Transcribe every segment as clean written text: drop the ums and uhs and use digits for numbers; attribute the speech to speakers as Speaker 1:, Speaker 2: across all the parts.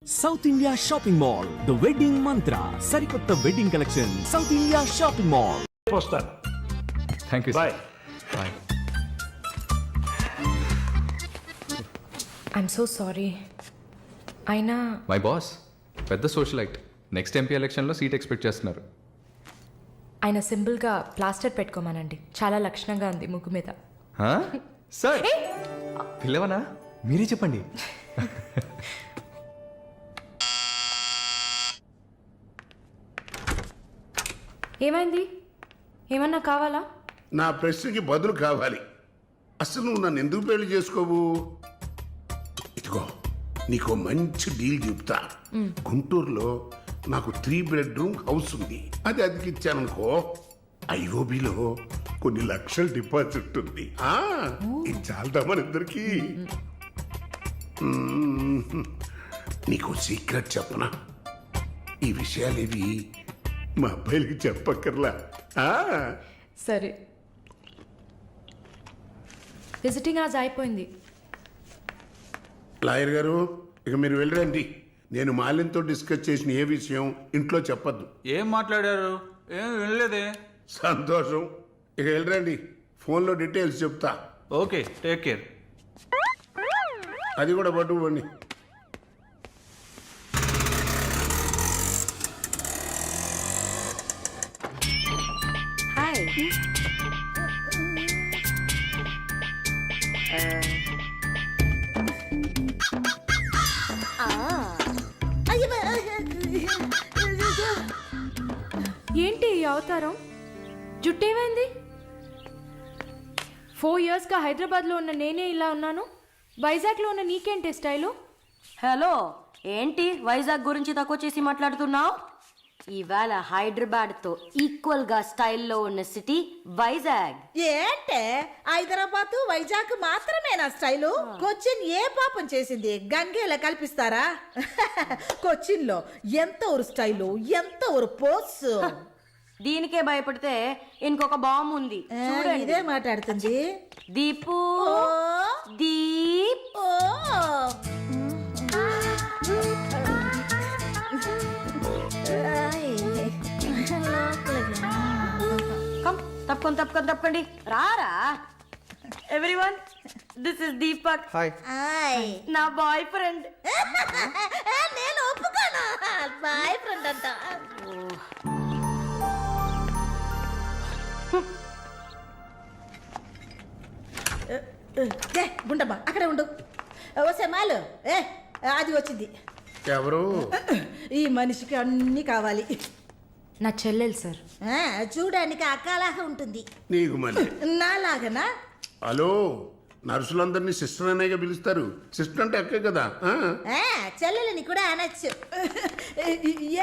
Speaker 1: South India shopping mall the wedding Mantra సరికొత్త wedding collection south India shopping mall.
Speaker 2: వస్తాను.
Speaker 3: Thank you
Speaker 2: bye.
Speaker 3: Bye.
Speaker 4: I'm so sorry. అయినా
Speaker 3: my boss పెద్ద socialite. Next MP ఎలక్షన్లో seat expect చేస్తున్నారు.
Speaker 4: ఆయన సింపుల్గా plaster పెట్టుకోమానండి, చాలా లక్షణంగా ఉంది ముగ్గు మీద.
Speaker 3: సార్ పిల్లవనా మీరే చెప్పండి.
Speaker 4: ఏమైంది? ఏమన్నా కావాలా?
Speaker 5: నా ప్రశ్నకి బదులు కావాలి. అసలు నువ్వు నన్ను ఎందుకు పెళ్లి చేసుకోవు? ఇదిగో నీకు మంచి డీల్ చెప్తా. గుంటూరులో నాకు 3 బెడ్రూమ్ హౌస్ ఉంది. అది అదికిచ్చాననుకో, ఐఓబిలో కొన్ని లక్షల డిపాజిట్ ఉంది. ఇది చాలదా మన ఇద్దరికి? నీకు సీక్రెట్ చెప్పనా? ఈ విషయాలేవి మా అబ్బాయిలకి చెప్పక్కర్లా.
Speaker 4: సరే, విజిటింగ్ ఆజ్ అయిపోయింది.
Speaker 5: లాయర్ గారు, ఇక మీరు వెళ్ళరండి. నేను మాలిన్తో డిస్కస్ చేసిన ఏ విషయం ఇంట్లో చెప్పద్దు.
Speaker 6: ఏం మాట్లాడారు? ఏం వినలేదే.
Speaker 5: సంతోషం. ఇక వెళ్ళరండి, ఫోన్లో డీటెయిల్స్ చెప్తా.
Speaker 6: Okay, take care.
Speaker 5: అది కూడా పట్టుకోండి.
Speaker 7: హాయ్.
Speaker 4: ఏంటి ఈ అవతారం? జుట్టేమైంది? 4 yearsగా హైదరాబాద్లో ఉన్న నేనే ఇలా ఉన్నాను, వైజాగ్లో ఉన్న నీకేంటి స్టైలు?
Speaker 7: హలో, ఏంటి వైజాగ్ గురించి తక్కువ చేసి మాట్లాడుతున్నావు? ఇవాళ హైదరాబాద్తో ఈక్వల్గా స్టైల్లో ఉన్న సిటీ వైజాగ్.
Speaker 8: ఏంటే హైదరాబాద్ వైజాగ్ మాత్రమేనా స్టైలు? కొచ్చిన్ ఏ పాపం చేసింది? గంగేలా కల్పిస్తారా? కొచ్చిన్ లో ఎంత ఒక స్టైలు, ఎంత ఒక పోస్.
Speaker 7: దీనికే భయపడితే ఇంకొక బాంబు ఉంది చూడండి.
Speaker 8: ఇదే మాట్లాడుతుంది.
Speaker 7: దీపు
Speaker 8: ఓ,
Speaker 7: దీప్.
Speaker 8: ఓ.
Speaker 7: తప్పకండి రారా. Everyone, this is Deepak.
Speaker 3: Hi.
Speaker 7: నా బాయ్ ఫ్రెండ్.
Speaker 8: నేను ఒప్పుకోను. బాయ్ ఫ్రెండ్ అంట. గుండమ్మా అక్కడే ఉండు. ఓసే మాలు, అది వచ్చింది.
Speaker 5: ఎవరు?
Speaker 8: ఈ మనిషికి అన్నీ కావాలి.
Speaker 4: నా చెల్లెలు సార్.
Speaker 8: చూడడానికి అక్కలాగా ఉంటుంది.
Speaker 5: నీకు మళ్ళీ
Speaker 8: నాలాగనా?
Speaker 5: హలో, నర్సులందరినీ సిస్టర్ అనేగా పిలుస్తారు. సిస్టర్ అంటే అక్కే కదా.
Speaker 8: చెల్లెలని కూడా అనొచ్చు.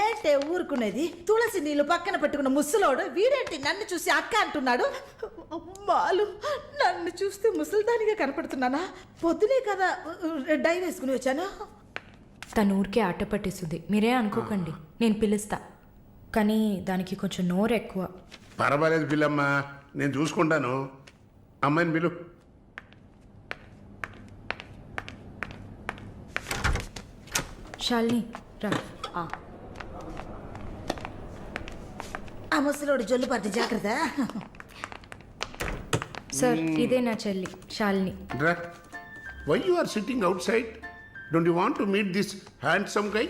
Speaker 8: ఏంటే ఊరుకునేది? తులసి నీళ్ళు పక్కన పెట్టుకున్న ముసలోడు వీడేంటి నన్ను చూసి అక్క అంటున్నాడు? మాలు, నన్ను చూస్తే ముసలిదానిగా కనపడుతున్నానా? పొద్దునే కదా డై వేసుకుని వచ్చాను.
Speaker 4: తను ఊరికే ఆట పట్టేస్తుంది, మీరే అనుకోకండి. నేను పిలుస్తా, కానీ దానికి కొంచెం నోరు ఎక్కువ.
Speaker 5: పర్వాలేదు పిల్లమ్మ, నేను చూసుకుంటాను. అమ్మాయిని పిలు.
Speaker 4: శాలిని రా.
Speaker 8: ఆ ముసలోడు జొల్లు పట్టి జాగ్రత్త.
Speaker 4: సార్, ఇదే నా చెల్లి Shalini.
Speaker 5: Why you are sitting outside? Don't you want to meet this handsome guy?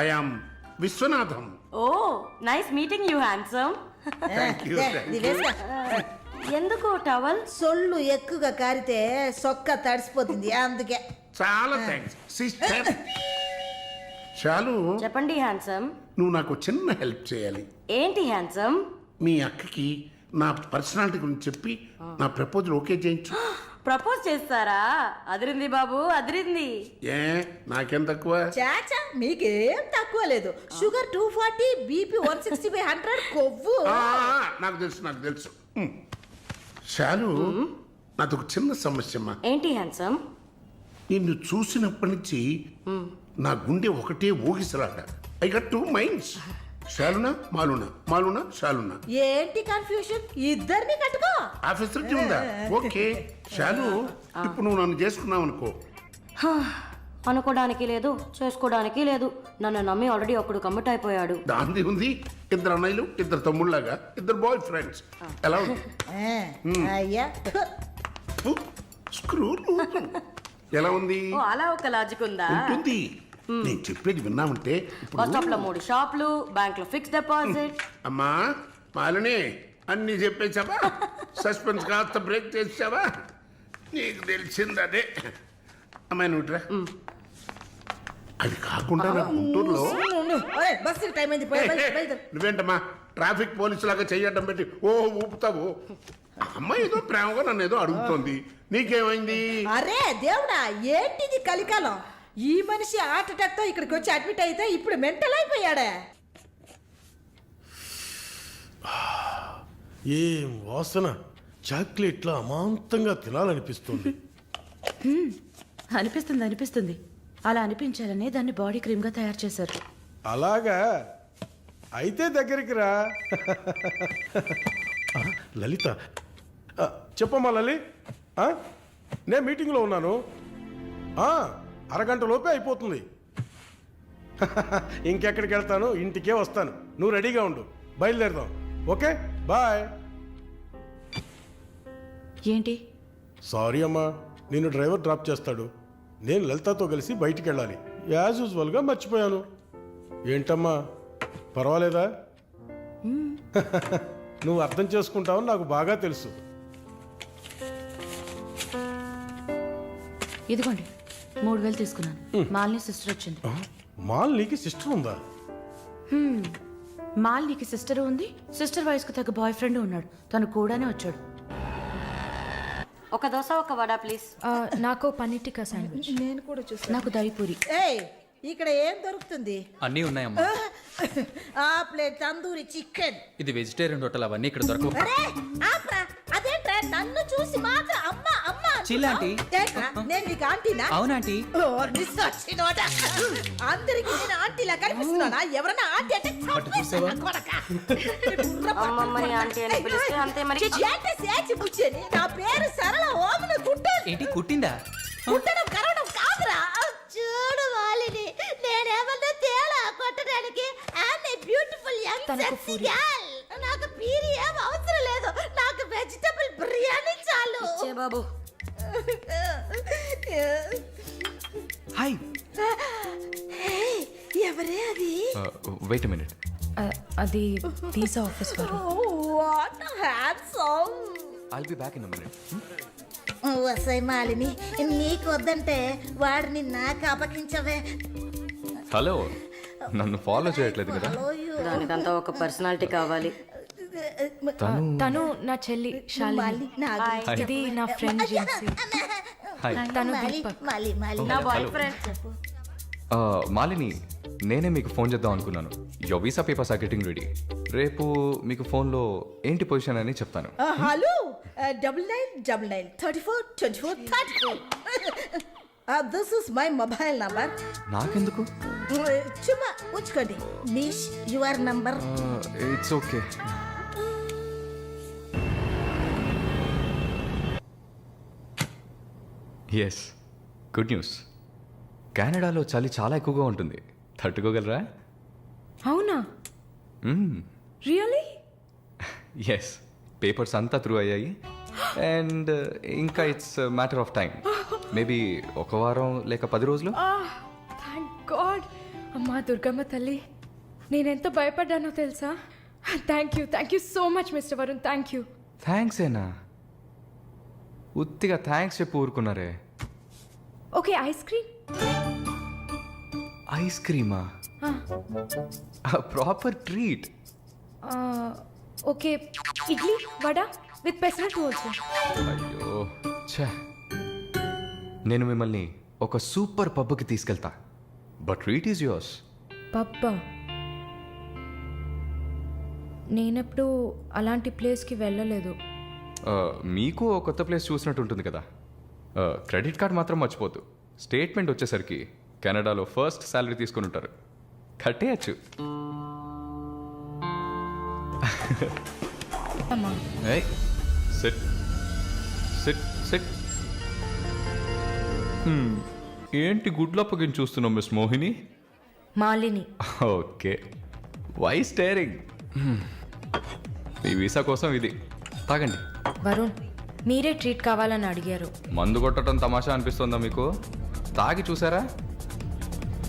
Speaker 5: I am Vishwanatham.
Speaker 7: Oh, nice meeting you handsome.
Speaker 5: Thank you.
Speaker 7: ఎందుకు టవల్?
Speaker 8: సొల్లు ఎక్కువగా కారితే సొక్క తడిసిపోతుంది, అందుకే.
Speaker 5: చాలా థ్యాంక్స్ సిస్టర్. చాలు.
Speaker 7: చెప్పండి హ్యాండ్సమ్.
Speaker 5: నువ్వు నాకు చిన్న హెల్ప్ చేయాలి.
Speaker 7: ఏంటి హ్యాండ్సమ్?
Speaker 5: మీ అక్కకి నా పర్సనాలిటీ గురించి చెప్పి నా ప్రపోజల్ ఓకే చేయించు.
Speaker 7: ప్రపోజ్ చేస్తారా? అదిరింది బాబు, అదిరింది.
Speaker 5: ఏ నాకేం తక్కువ?
Speaker 8: చాచా, మీకేం తక్కువ లేదు. షుగర్ 240, బీపీ 160/100, కొవ్వు.
Speaker 5: నాకు తెలుసు. చాలు, నాది ఒక చిన్న సమస్యమ్మా.
Speaker 7: ఏంటి హ్యాండ్సమ్?
Speaker 5: నిన్ను చూసినప్పటి నుంచి నా గుండె ఒకటే ఊగిసలాట. I got 2 minds. శాలునా మాలునా, మాలునా శాలునా.
Speaker 8: ఏంటి కన్ఫ్యూషన్? ఇద్దరిని కట్టుకో.
Speaker 5: ఆ ఫెసిలిటీ ఉందా? ఓకే శాలు, ఇప్పుడు నువ్వు నన్ను చేసుకున్నావు అనుకో,
Speaker 7: అనుకోవడానికి లేదు, చేసుకోవడానికి లేదు. నన్ను నమ్మి ఆల్రెడీ ఒకడు కమిట్ అయిపోయాడు.
Speaker 5: దాంది ఉంది, ఇద్దరు అన్నయ్యలు, ఇద్దరు తమ్ముళ్ళగా, ఇద్దరు బాయ్ ఫ్రెండ్స్. ఎలా ఉంది?
Speaker 8: అయ్యా
Speaker 5: స్క్రూ ఎలా ఉంది?
Speaker 7: ఓ అలా ఒక లాజిక్ ఉందా?
Speaker 5: ఉంటుంది. నేను చెప్పేది విన్నామంటే
Speaker 7: బస్ స్టాప్ లో 3 షాపులు, బ్యాంక్ లో ఫిక్స్ డిపాజిట్.
Speaker 5: అమ్మా మాలిని అన్ని చెప్పేసావా? సస్పెన్స్ కాస్త బ్రేక్ చేసావా? నీకు తెలిసింది అదే. అమ్మాయి నువ్వుట్రా. అది కాకుండా నా గుంటూరులో
Speaker 8: బస్సు టైం అయింది, పోయి బయలుదేరు.
Speaker 5: నువ్వేంటమ్మా ట్రాఫిక్ పోలీసు లాగా చెయ్యడం పెట్టి ఓ ఊపుతావు? అమ్మాయి ఏదో ప్రేమగా నన్ను ఏదో అడుగుతోంది, నీకేమైంది?
Speaker 8: అరే దేవుడా, ఏంటిది కలికాలం? ఈ మనిషి హార్ట్ అటాక్ తో ఇక్కడికి వచ్చి అడ్మిట్ అయితే ఇప్పుడు మెంటల్ అయిపోయాడే.
Speaker 2: ఏం వాసన! చాక్లెట్లా అమాంతంగా తినాలనిపిస్తుంది.
Speaker 9: అనిపిస్తుంది అలా అనిపించాలనే దాన్ని బాడీ క్రీమ్ గా తయారు చేశారు.
Speaker 2: అలాగా అయితే దగ్గరికి రా. ఆ, లలిత, ఆ, చెప్పమ్మా లలి. ఆ, నేను మీటింగ్లో ఉన్నాను. అరగంట లోపే అయిపోతుంది. ఇంకెక్కడికి వెళ్తాను? ఇంటికే వస్తాను. నువ్వు రెడీగా ఉండు, బయలుదేరదాం. Okay, bye.
Speaker 9: ఏంటి?
Speaker 2: సారీ అమ్మా, నిన్ను డ్రైవర్ డ్రాప్ చేస్తాడు. నేను లలితతో కలిసి బయటికి వెళ్ళాలి. యాజ్ యూజువల్గా మర్చిపోయాను. ఏంటమ్మా, పర్వాలేదా? నువ్వు అర్థం చేసుకుంటావని నాకు బాగా తెలుసు.
Speaker 9: ఇదిగోండి 3000 తీసుకున్నాను. మాలిని సిస్టర్ వచ్చింది.
Speaker 2: మాలినికి సిస్టర్ ఉందా?
Speaker 9: మాలినికి సిస్టర్ ఉంది, సిస్టర్ వయసుకు తగ్గ బాయ్ ఫ్రెండ్ ఉన్నాడు. తను కూడానే వచ్చాడు.
Speaker 7: ఒక దోశ, ఒక వడ ప్లీజ్.
Speaker 4: నాకు పన్నీర్ టిక్కా శాండ్విచ్.
Speaker 8: నేను కూడా చూసాను.
Speaker 9: నాకు దహిపూరి.
Speaker 8: ఏయ్, ఇక్కడ ఏం దొరుకుతుంది?
Speaker 6: అన్నీ ఉన్నాయమ్మా.
Speaker 8: ఆ ప్లేట్ తందూరి చికెన్.
Speaker 6: ఇది వెజిటేరియన్ హోటల్, అవన్నీ ఇక్కడ దొరకవు.
Speaker 8: అరే ఆప్రా, అదేంట్రా నన్ను చూసి మాత్రం అమ్మ అమ్మ
Speaker 6: చిల్లాంటి.
Speaker 8: ఏంట్రా, నేను నీకు ఆంటీనా?
Speaker 6: అవునాంటీ.
Speaker 8: ఓ, నిస్సచ్చినోడా. అందరికి నేను ఆంటీలా కనిపిస్తున్నానా? ఎవరన్నా ఆంటీ అంటే చంపేస్తాను కొడకా.
Speaker 7: అమ్మమ్మని ఆంటీ అని పిలిస్తే అంతే మరి.
Speaker 8: ఏంటి సేచి బుచ్చేని? నా పేరు సరళ ఓమన గుట్టేది.
Speaker 6: ఏంటి కుట్టిందా?
Speaker 8: కుట్టడం కరవడం కాదురా. చూడు వాలిని, నేనేమన్నా తేలా కొట్టడానికి. I'm a beautiful young sexy girl. నాకు పీరి ఏం అవసరం లేదు, నాకు వెజిటబుల్ బిర్యానీ చాలు.
Speaker 7: చే బాబు.
Speaker 3: హాయ్.
Speaker 8: ఎవరే అది?
Speaker 3: Wait minute.
Speaker 4: అది వీసా ఆఫీస్ వారు.
Speaker 8: What handsome.
Speaker 3: I'll be back in a minute.
Speaker 8: వసై మాలిని, నీకు వద్దంటే వాడిని నాకు అపకించవే.
Speaker 3: హలో, నన్ను ఫాలో చేయట్లేదు కదా?
Speaker 7: దానికంతా ఒక పర్సనాలిటీ కావాలి.
Speaker 4: తను నా చెల్లి శాలిని. ఇది నా ఫ్రెండ్ జిన్సీ.
Speaker 3: హాయ్.
Speaker 4: తను దీపక్.
Speaker 7: నా బాయ్ ఫ్రెండ్.
Speaker 3: మాలిని, నేనే మీకు ఫోన్ చేద్దాం అనుకున్నాను. Your visa papers are getting ready. రేపు మీకు ఫోన్లో ఏంటి పొజిషన్ అని చెప్తాను.
Speaker 8: Hello, 9999342434. This is my mobile number.
Speaker 3: నాకెందుకు?
Speaker 8: చుమ్మా ఉంచుకోండి. నిష్ your number.
Speaker 3: It's okay. Yes, good news. కెనడాలో చలి చాలా ఎక్కువగా ఉంటుంది. తట్టుకోగలరా?
Speaker 4: అవునా? రియలీ?
Speaker 3: ఎస్, పేపర్స్ అంతా త్రూ అయ్యాయి. అండ్ ఇంకా it's matter of time. Maybe ఒక వారం లేక 10 రోజులు.
Speaker 4: Thank God. అమ్మా దుర్గమ్మ తల్లి, నేనెంత భయపడ్డానో తెలుసా? Thank you so much mister Varun. Thank you.
Speaker 3: Thanks ఏనా? ఉత్తిగా థ్యాంక్స్ చెప్పి ఊరుకున్నారే.
Speaker 4: Okay, ice cream.
Speaker 3: ఐస్ క్రీమా? Proper treat.
Speaker 4: Okay, idli vada with pesarattu also.
Speaker 3: అయ్యో ఛే, నేను మిమ్మల్ని ఒక సూపర్ పబ్కి తీసుకెళ్తా. But treat is yours.
Speaker 4: పబ్బా? నేనెప్పుడు అలాంటి ప్లేస్కి వెళ్ళలేదు.
Speaker 3: మీకు ఒక కొత్త ప్లేస్ చూసినట్టు ఉంటుంది కదా. క్రెడిట్ కార్డ్ మాత్రం మర్చిపోద్దు. స్టేట్మెంట్ వచ్చేసరికి కెనడాలో ఫస్ట్ శాలరీ తీసుకుని ఉంటారు. కట్టేయచ్చు.
Speaker 4: అమ్మా
Speaker 3: సిట్ సిట్ సిట్. ఏంటి గుడ్లప్పగిని చూస్తున్నావు miss Mohini?
Speaker 4: Malini.
Speaker 3: Okay, why staring? మీ వీసా కోసం ఇది తాగండి.
Speaker 4: వరుణ్, మీరే ట్రీట్ కావాలని అడిగారు.
Speaker 3: మందు కొట్టడం తమాషా అనిపిస్తుందా మీకు? తాగి చూసారా?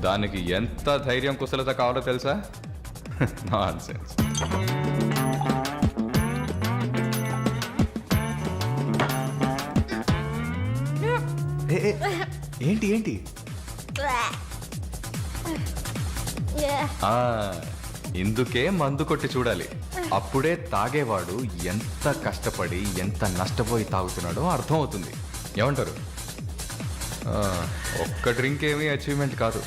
Speaker 3: దానికి ఎంత ధైర్యం కుశలత కావాలో తెలుసా? నాన్సెన్స్.
Speaker 1: ఏంటి ఏంటి?
Speaker 3: ఆ, ఇందుకే మందు కొట్టి చూడాలి. అప్పుడే తాగేవాడు ఎంత కష్టపడి ఎంత నష్టపోయి తాగుతున్నాడో అర్థం అవుతుంది. ఏమంటారు? ఒక్క డ్రింక్ ఏమీ అచీవ్మెంట్ కాదు.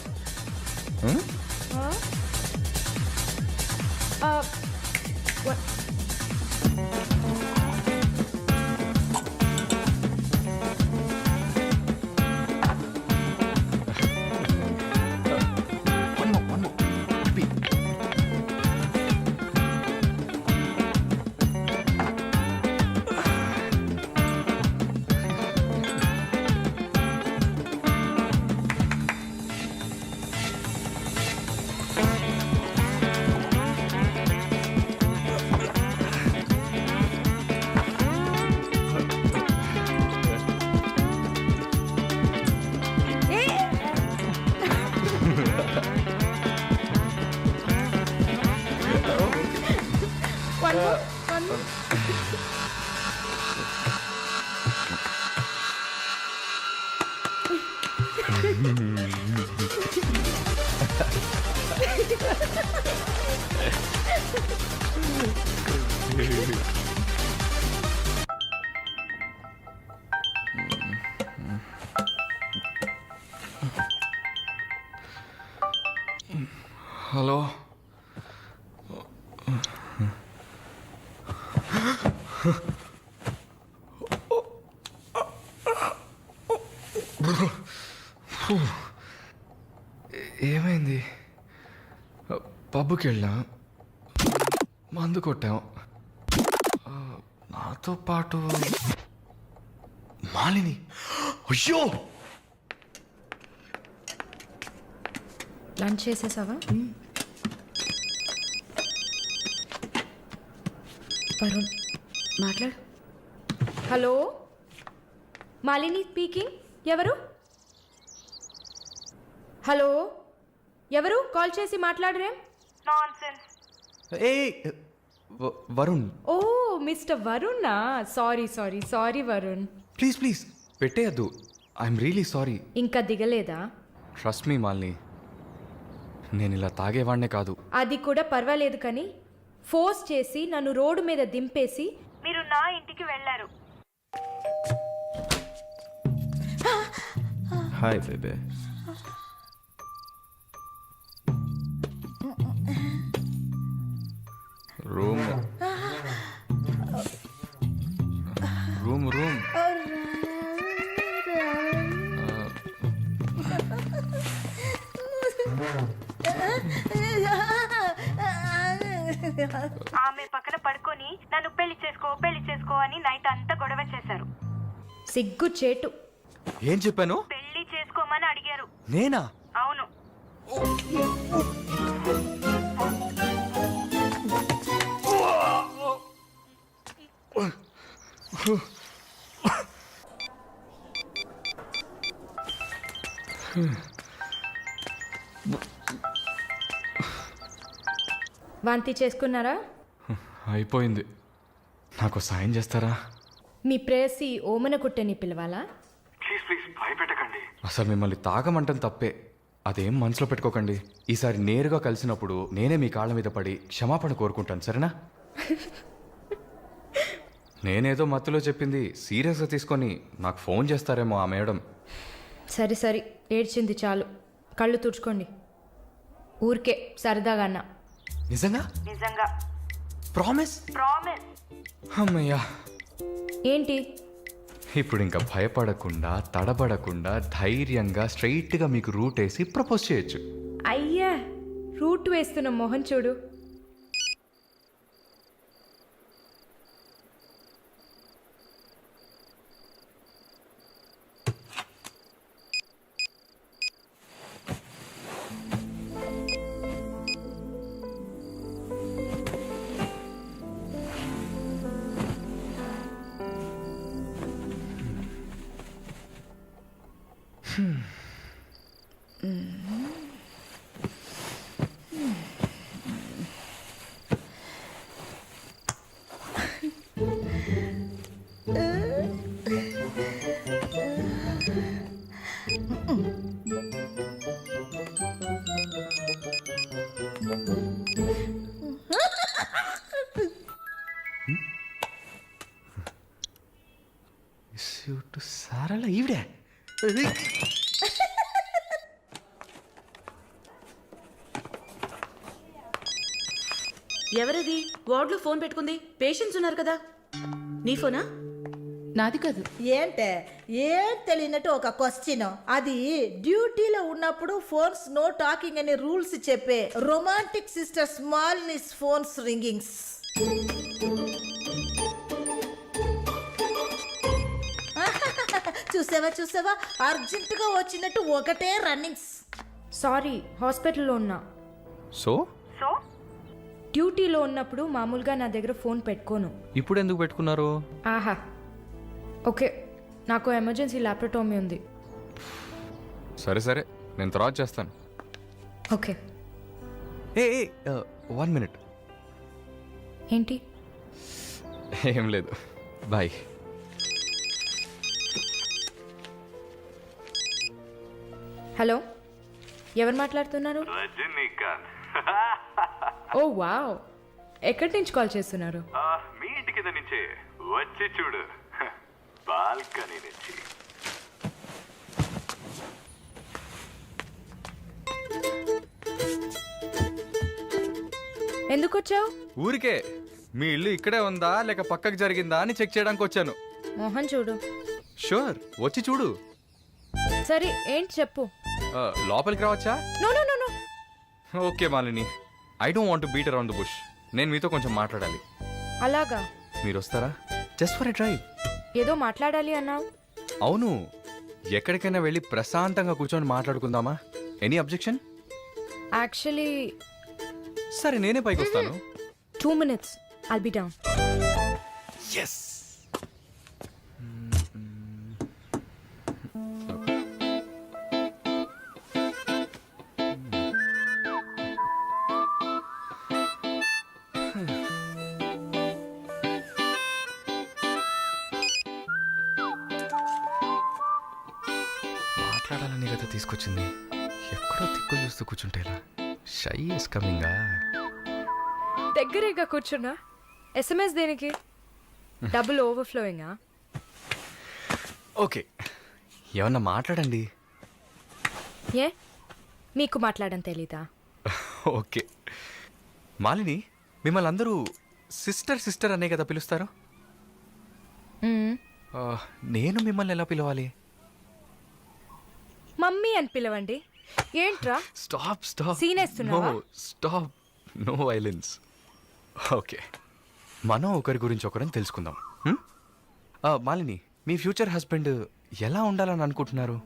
Speaker 3: హలో, ఏమైంది? పబ్కి వెళ్ళాం, మందు కొట్టాం. నాతో పాటు మాలిని. అయ్యో,
Speaker 4: లంచ్ చేసేసావా? వరుణ్,
Speaker 9: మాట్లాడు.
Speaker 4: Hello, Malini speaking. ఎవరు? హలో, ఎవరు? కాల్ చేసి మాట్లాడరేం?
Speaker 1: ఏ వరుణ్,
Speaker 4: ఓ మిస్టర్ వరుణా. Sorry sorry sorry Varun.
Speaker 3: Please please పెట్టేయద్దు. I'm really sorry.
Speaker 4: ఇంకా దిగలేదా?
Speaker 3: ట్రస్ట్ మీ మాలిని, నేను ఇలా తాగేవాడినే కాదు.
Speaker 4: అది కూడా పర్వాలేదు, కానీ ఫోర్స్ చేసి నన్ను రోడ్డు మీద దింపేసి మీరు నా ఇంటికి వెళ్ళారు.
Speaker 1: హాయ్ బేబే.
Speaker 3: రూమ్ రూమ్ రూమ్
Speaker 10: ఆమె పక్కన పడుకొని నన్ను పెళ్లి చేసుకో అని నైట్ అంతా గొడవ చేశారు.
Speaker 4: సిగ్గు చేటు.
Speaker 3: ఏం చెప్పాను?
Speaker 10: పెళ్లి చేసుకోమని అడిగారు.
Speaker 3: నేనా?
Speaker 10: అవును.
Speaker 4: వాంతి చేసుకున్నారా?
Speaker 3: అయిపోయింది. నాకు సాయం చేస్తారా?
Speaker 4: మీ ప్రేయసి ఓమన కుట్టని పిలవాలా?
Speaker 3: అసలు మిమ్మల్ని తాగమంటం తప్పే. అదేం మనసులో పెట్టుకోకండి. ఈసారి నేరుగా కలిసినప్పుడు నేనే మీ కాళ్ళ మీద పడి క్షమాపణ కోరుకుంటాను, సరేనా? నేనేదో మత్తులో చెప్పింది సీరియస్గా తీసుకొని నాకు ఫోన్ చేస్తారేమో ఆ మేడం.
Speaker 4: సరే సరే, ఏడ్చింది చాలు. కళ్ళు తుడుచుకోండి. ఊరికే సరదాగా అన్నా.
Speaker 3: నిజంగా?
Speaker 10: నిజంగా.
Speaker 3: ప్రామిస్?
Speaker 10: ప్రామిస్.
Speaker 3: అమ్మయ్యా.
Speaker 4: ఏంటి?
Speaker 3: ఇప్పుడు ఇంకా భయపడకుండా తడబడకుండా ధైర్యంగా స్ట్రైట్గా మీకు రూట్ వేసి ప్రపోజ్ చేయొచ్చు.
Speaker 4: అయ్యా, రూట్ వేస్తున్న మొహం చూడు.
Speaker 3: సారలా ఈవిడే
Speaker 9: ఎవరది వార్డులో ఫోన్ పెట్టుకుంది? పేషెంట్స్ ఉన్నారు కదా. నీ ఫోనా?
Speaker 4: నాది కాదు.
Speaker 8: ఏంటే ఏం తెలియనట్టు ఒక క్వశ్చన్. అది డ్యూటీలో ఉన్నప్పుడు ఫోన్స్ నో టాకింగ్ అనే రూల్స్ చెప్పే romantic sister smallness phones ringings. చూసావా అర్జెంటుగా వచ్చినట్టు ఒకటే రన్నింగ్స్.
Speaker 4: సారీ, హాస్పిటల్లో ఉన్నా.
Speaker 3: సో
Speaker 4: డ్యూటీలో ఉన్నప్పుడు మామూలుగా నా దగ్గర ఫోన్ పెట్టుకోను.
Speaker 3: ఇప్పుడు ఎందుకు పెట్టుకున్నారు?
Speaker 4: ఆహా, ఓకే, నాకు ఎమర్జెన్సీ ల్యాప్రటోమీ ఉంది.
Speaker 3: సరే నేను తర్వాత చేస్తాను.
Speaker 4: ఓకే.
Speaker 3: ఏ 1 minute.
Speaker 4: ఏంటి?
Speaker 3: ఏం లేదు, బాయ్.
Speaker 4: హలో, ఎవరు మాట్లాడుతున్నారు?
Speaker 11: రజనీకాంత్.
Speaker 4: ఓ వావ్, ఎక్కడి నుంచి కాల్ చేస్తున్నారు?
Speaker 11: మీ ఇంటి కింద నుంచే వచ్చి చూడు, బాల్కనీ నుంచి.
Speaker 4: ఎందుకు వచ్చావు?
Speaker 3: ఊరికే మీ ఇల్లు ఇక్కడే ఉందా లేక పక్కకు జరిగిందా అని చెక్ చేయడానికి వచ్చాను.
Speaker 4: మోహన్ చూడు.
Speaker 3: షూర్, వచ్చి చూడు.
Speaker 4: సరే, ఏంటి చెప్పు.
Speaker 3: లోపలికి రావచ్చా?
Speaker 4: No no no no.
Speaker 3: Okay Malini, I don't want to beat around the bush. నేను మీతో కొంచెం మాట్లాడాలి.
Speaker 4: అలాగా?
Speaker 3: మీరు వస్తారా? Just for a drive.
Speaker 4: ఏదో మాట్లాడాలి అన్నావు.
Speaker 3: అవును, ఎక్కడికైనా వెళ్ళి ప్రశాంతంగా కూర్చొని మాట్లాడుకుందామా? Any objection?
Speaker 4: యాక్చువల్లీ
Speaker 3: సరే, నేనే పైకి వస్తాను.
Speaker 4: 2 minutes, I'll be down.
Speaker 3: Yes. మాట్లాడాలని కదా తీసుకొచ్చింది. ఎక్కడో తిక్కులు చూస్తూ కూర్చుంటే ఇలా. Shy is కమింగా.
Speaker 4: దగ్గరేగా కూర్చున్నా. ఎస్ఎంఎస్ దేనికి? డబుల్ ఓవర్ఫ్లోయింగా?
Speaker 3: ఓకే, ఏమన్నా మాట్లాడండి.
Speaker 4: ఏ, మీకు మాట్లాడడం తెలీదా?
Speaker 3: ఓకే మాలిని, మిమ్మల్ని అందరూ సిస్టర్ అనే కదా పిలుస్తారు. నేను మిమ్మల్ని ఎలా పిలవాలి?
Speaker 4: మమ్మీ అని పిలవండి. ఏంట్రా
Speaker 3: స్టాప్
Speaker 4: Scene వేస్తున్నావా?
Speaker 3: Stop, no violence. ఓకే, మనం ఒకరి గురించి ఒకరిని తెలుసుకుందాం. మాలిని, మీ ఫ్యూచర్ హస్బెండ్ ఎలా ఉండాలని అనుకుంటున్నారు?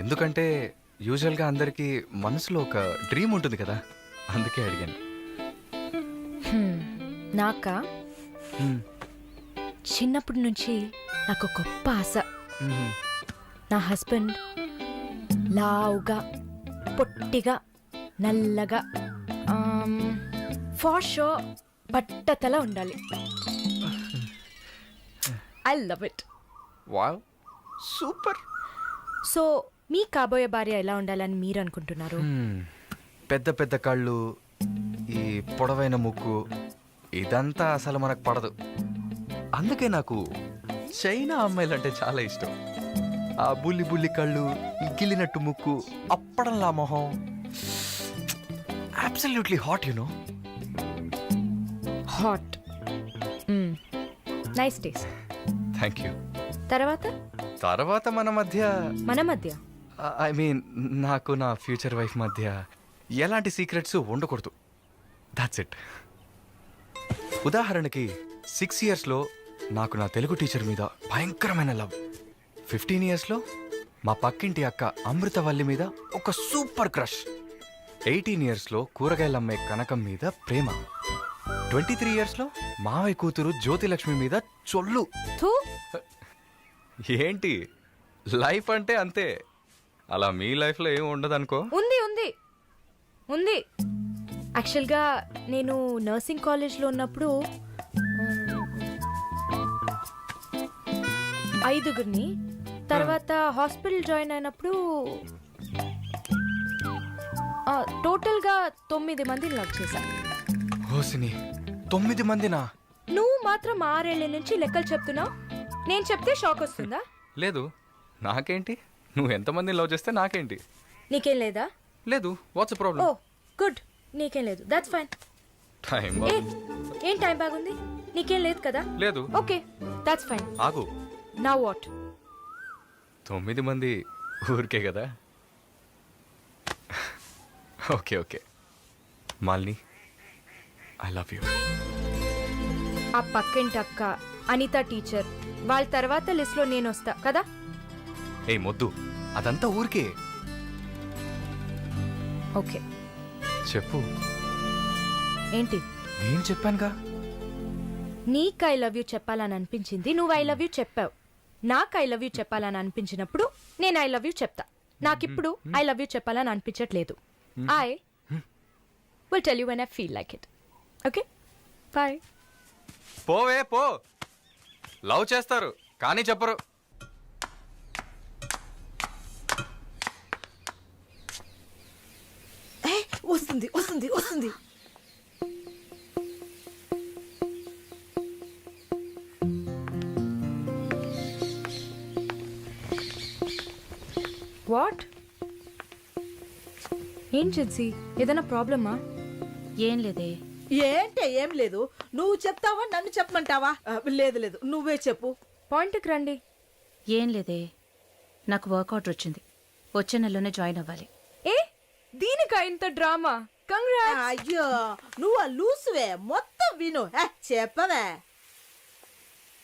Speaker 3: ఎందుకంటే యూజువల్గా అందరికీ మనసులో ఒక డ్రీమ్ ఉంటుంది కదా, అందుకే అడిగాను.
Speaker 4: నాకా? చిన్నప్పటి నుంచి నాకు గొప్ప ఆశ. నా హస్బెండ్ లావుగా, పొట్టిగా, నల్లగా, ఫార్ షూర్ బట్టతల ఉండాలి. I love it.
Speaker 3: Wow, super.
Speaker 4: So మీ కాబోయే భార్య ఎలా ఉండాలని మీరు అనుకుంటున్నారు?
Speaker 3: పెద్ద పెద్ద కళ్ళు, ఈ పొడవైన ముక్కు, ఇదంతా అసలు మనకు పడదు. అందుకే నాకు చైనా అమ్మాయిలంటే చాలా ఇష్టం. ఆ బుల్లి బుల్లి కళ్ళు, ఈ గిల్లినట్టు ముక్కు, అప్పడంలా మొహం, absolutely hot, you know.
Speaker 4: Hot. Nice taste.
Speaker 3: Thank you. తర్వాత మన మధ్య ఐ మీన్ నాకు నా ఫ్యూచర్ వైఫ్ మధ్య ఎలాంటి సీక్రెట్స్ ఉండకూడదు. That's it. ఉదాహరణకి 6 yearsలో నాకు నా తెలుగు టీచర్ మీద భయంకరమైన లవ్. 15 yearsలో మా పక్కింటి అక్క అమృతవల్లి మీద ఒక సూపర్ క్రష్. 18 yearsలో కూరగాయలమ్మే కనకం మీద ప్రేమ. 23 yearsలో మావయ్య కూతురు జ్యోతిలక్ష్మి మీద చొల్లు. ఏంటి, లైఫ్ అంటే అంతే. అలా మీ లైఫ్లో ఏం ఉండదు అనుకో.
Speaker 4: ఉంది ఉంది ఉంది. యాక్చువల్గా నేను నర్సింగ్ కాలేజ్లో ఉన్నప్పుడు 5 తర్వాత హాస్పిటల్ జాయిన్ అయినప్పుడు టోటల్గా 9 మందిని లవ్ చేశా.
Speaker 3: హోసిని 9 మందినా?
Speaker 4: నువ్వు మాత్రం 6 ఏళ్ల నుంచి లెక్కలు చెప్తున్నావు. నేను చెప్తే షాక్ వస్తుందా?
Speaker 3: లేదు, నాకేంటి? నువ్వు ఎంతమందిని లవ్ చేస్తే నాకేంటి?
Speaker 4: నీకేం లేదా?
Speaker 3: లేదు. వాట్స్
Speaker 4: ఓ
Speaker 3: ప్రాబ్లం?
Speaker 4: గుడ్, నీకేం లేదు. That's fine.
Speaker 3: టైం
Speaker 4: ఏం టైం బాగుంది? నీకేం లేదు కదా?
Speaker 3: లేదు.
Speaker 4: Okay, that's fine.
Speaker 3: ఆగు.
Speaker 4: Now what?
Speaker 3: 9 మంది ఊరికే కదా. Okay okay Malini, I love you.
Speaker 4: ఆ పక్కింటి అక్క, అనిత టీచర్, వాళ్ళ తర్వాత లిస్ట్లో నేను వస్తా కదా?
Speaker 3: ఏ మొద్దు, అదంతా ఊరికే.
Speaker 4: ఓకే
Speaker 3: చెప్పు.
Speaker 4: ఏంటి?
Speaker 3: నేను చెప్పానుగా.
Speaker 4: నీకు ఐ లవ్ యూ చెప్పాలని అనిపించింది, నువ్వు ఐ లవ్ యూ చెప్పావు. నాకు ఐ లవ్ యూ చెప్పాలని అనిపించినప్పుడు నేను ఐ లవ్ యూ చెప్తా. నాకిప్పుడు ఐ లవ్ యూ చెప్పాలని అనిపించట్లేదు. I will tell you when I feel like it. Okay bye.
Speaker 3: పోవే పో. లవ్ చేస్తారు కానీ చెప్పరు.
Speaker 8: వస్తుంది వస్తుంది వస్తుంది.
Speaker 4: వాట్? ఏం జిన్సీ, ఏదైనా ప్రాబ్లమా?
Speaker 9: ఏం లేదే.
Speaker 8: ఏంటే ఏం లేదు. నువ్వు చెప్తావా నన్ను చెప్పమంటావా? లేదు లేదు, నువ్వే చెప్పు.
Speaker 4: పాయింట్కి రండి.
Speaker 9: ఏం లేదే, నాకు వర్క్ ఆర్డర్ వచ్చింది. వచ్చే నెలలోనే జాయిన్ అవ్వాలి.
Speaker 4: ఏ దీనికా ఇంత డ్రామా? కంగ్రాట్స్.
Speaker 8: అయ్యో నువ్వు ఆ లూసువే, మొత్తం విను. చెప్పవే.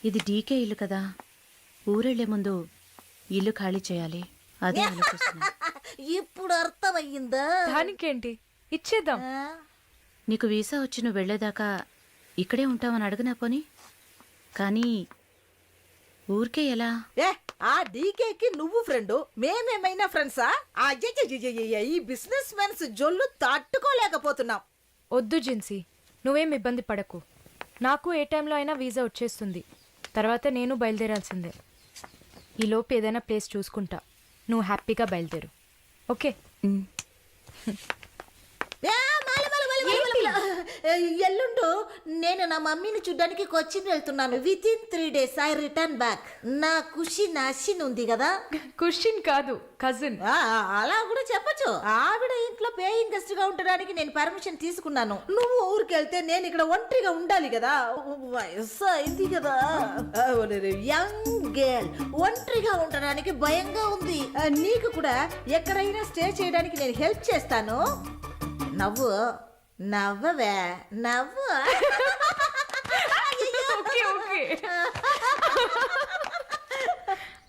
Speaker 9: ఇది డీకే ఇల్లు కదా, ఊరెళ్లే ముందు ఇల్లు ఖాళీ చేయాలి. అదే ఆలోచిస్తున్నా.
Speaker 8: ఇప్పుడు అర్థమయ్యిందా?
Speaker 4: దానికేంటి, ఇచ్చేద్దాం.
Speaker 9: నీకు వీసా వచ్చి నువ్వు వెళ్లేదాకా ఇక్కడే ఉంటావని అడగనా పోని? కానీ ఊరికే ఎలా?
Speaker 8: ఆ డీకేకి నువ్వు ఫ్రెండు, మేమేమైనా ఫ్రెండ్సా? అయ్యయ్యయ్యయ్య, ఈ బిజినెస్ మెన్స్ జొల్లు తట్టుకోలేకపోతున్నాం.
Speaker 4: వద్దు జిన్సీ, నువ్వేం ఇబ్బంది పడకు. నాకు ఏ టైంలో అయినా వీసా వచ్చేస్తుంది. తర్వాత నేను బయలుదేరాల్సిందే. ఈలోపు ఏదైనా ప్లేస్ చూసుకుంటా. నువ్వు హ్యాపీగా బయలుదేరు. ఓకే?
Speaker 8: ఎల్లుండు నేను నా మమ్మీని చూడ్డానికి కొచ్చిన్ వెళ్తున్నాను. With in 3 days I return back. నా ఖుషి నాశిన్ ఉంది కదా.
Speaker 4: క్వశ్చన్ కాదు, కజిన్.
Speaker 8: అలా కూడా చెప్పచ్చు. ఆవిడ ఇంట్లో పేయింగ్ గెస్ట్ గా ఉండడానికి నేను పర్మిషన్ తీసుకున్నాను. నువ్వు ఊరికెళ్తే నేను ఇక్కడ ఒంటరిగా ఉండాలి కదా. వయసు అయింది కదా. యంగ్ గర్ల్, ఒంటరిగా ఉండడానికి భయంగా ఉంది. నీకు కూడా ఎక్కడైనా స్టే చేయడానికి నేను హెల్ప్ చేస్తాను. నవ్వు నవ్వవే, నవ్వు.